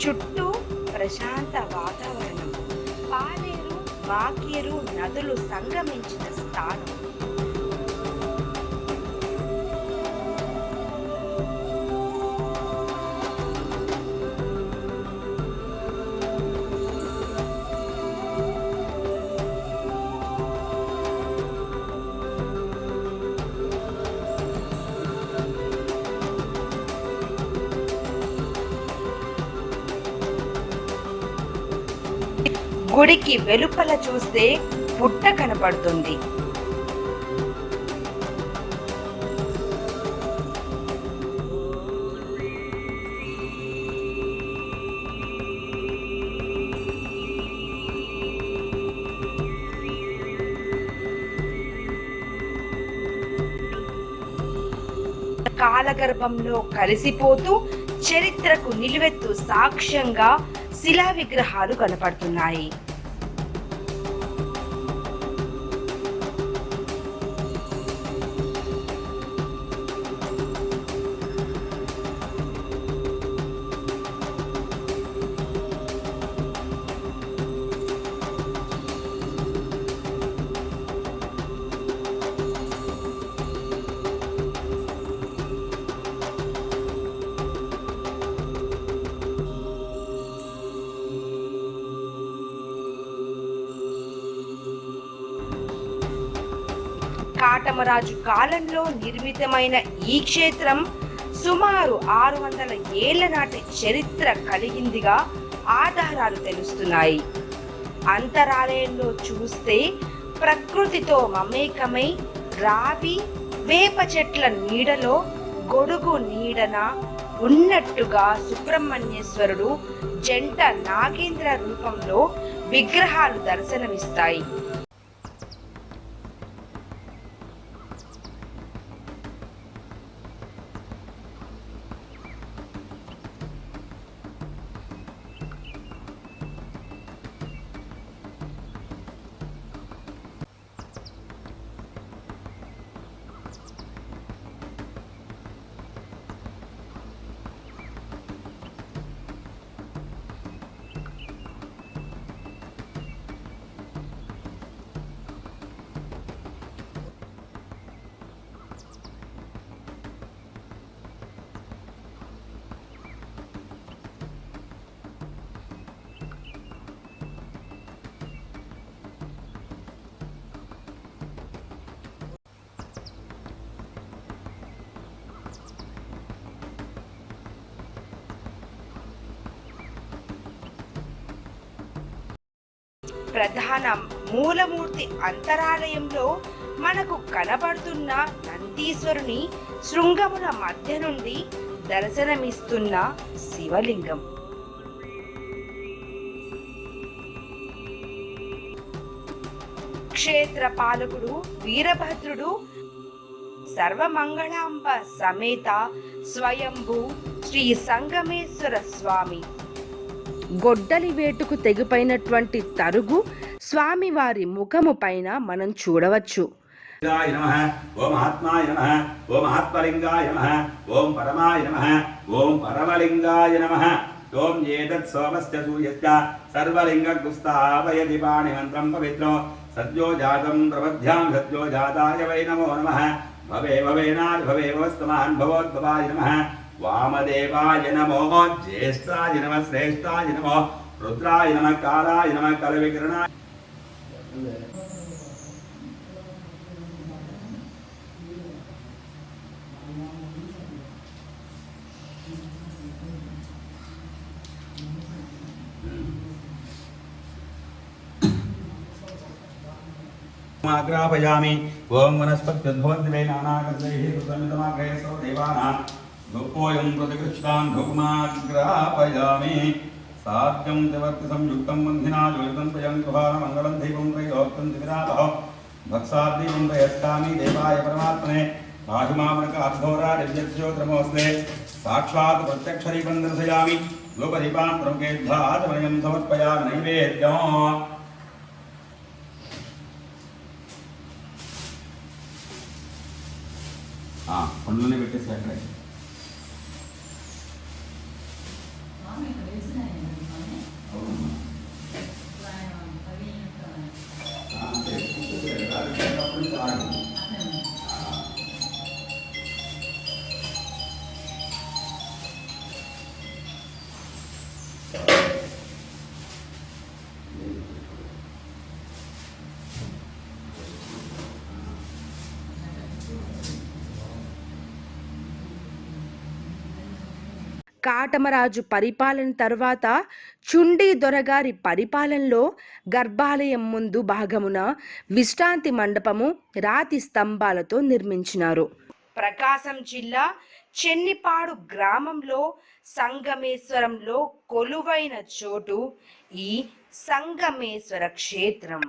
చుట్టూ ప్రశాంత వాతావరణం, పాలేరు వాకేరు నదులు సంగమించిన స్థానం. గుడికి వెలుపల చూస్తే పుట్ట కనపడుతుంది. కాలగర్భంలో కలిసిపోతూ చరిత్రకు నిలువెత్తు సాక్ష్యంగా శిలా విగ్రహాలు కనపడుతున్నాయి. కాటమరాజు కాలంలో నిర్మితమైన ఈ క్షేత్రం సుమారు 600 ఏళ్ల నాటి చరిత్ర కలిగిందిగా ఆధారాలు తెలుస్తున్నాయి. అంతరాలయంలో చూస్తే ప్రకృతితో మమేకమై రావి వేప చెట్ల నీడలో గొడుగు నీడన ఉన్నట్టుగా సుబ్రహ్మణ్యేశ్వరుడు జంట నాగేంద్ర రూపంలో విగ్రహాలు దర్శనమిస్తాయి. ప్రధాన మూలమూర్తి అంతరాలయంలో మనకు కనబడుతున్న నందీశ్వరుని శృంగముల మధ్య నుండి దర్శనమిస్తున్న శివలింగం. క్షేత్ర పాలకుడు వీరభద్రుడు సర్వమంగళాంబ సమేత స్వయంభూ శ్రీ సంగమేశ్వర స్వామి. గొడ్డలి వేటుకు తెగిపోయినటువంటి తరుగు స్వామివారి ముఖము పైన మనం చూడవచ్చు. ఓం ఆత్మాయ నమః, ఓం ఆత్మలింగాయ నమః, ఓం పరమాయ నమః, ఓం పరమలింగాయ నమః. ఓం ఏతత్ సోమస్య సూర్యస్య సర్వలింగగుస్తావయతి పాణిమంత్రం పవిత్రో సద్యో జాతం ప్రబధ్యాం సద్యో జాతాయ వై నమో నమః. భవే భవేనాది భవే భవస్తమాన్ భవోద్భవాయ నమః. వామదేవాయ నమో, జ్యేష్ఠాయ నమః, శ్రేష్ఠాయ నమో, రుద్రాయ నమః, కాలాయ నమః, కలవికిరణాయ. ఆగ్రాపయామి. ఓం వనస్పత్యుద్భవంతి నానాగతైః కృతమిదమాగ్రయసో దేవానాం గోపోయం ప్రతికృష్టాన్ భౌమాగ్రాపయామి. సాధ్యం దివర్తి సంయుక్తం వంధినా జ్యోతిం త్రయం గృహాణ మంగళం దైవం త్రయోక్తం దివిరాపః భక్సాదీపం త్రయస్కామి దేవాయ పరమాత్మనే పాహిమామనక అర్ధోరా దివ్యజ్యోతిర్మోస్తే సాక్షాత్ ప్రత్యక్షరీపం దర్శయామి. లోపదీపాన్ ప్రముఖేర్ధాతమయం సమర్పయామి నైవేద్యం. పండ్లనే పెట్టేసి అక్కడ కాటమరాజు పరిపాలన తర్వాత చుండీ దొరగారి పరిపాలనలో గర్భాలయం ముందు భాగమున విశ్రాంతి మండపము రాతి స్తంభాలతో నిర్మించినారు. ప్రకాశం జిల్లా చెన్నిపాడు గ్రామంలో సంగమేశ్వరంలో కొలువైన చోటు ఈ సంగమేశ్వర క్షేత్రం.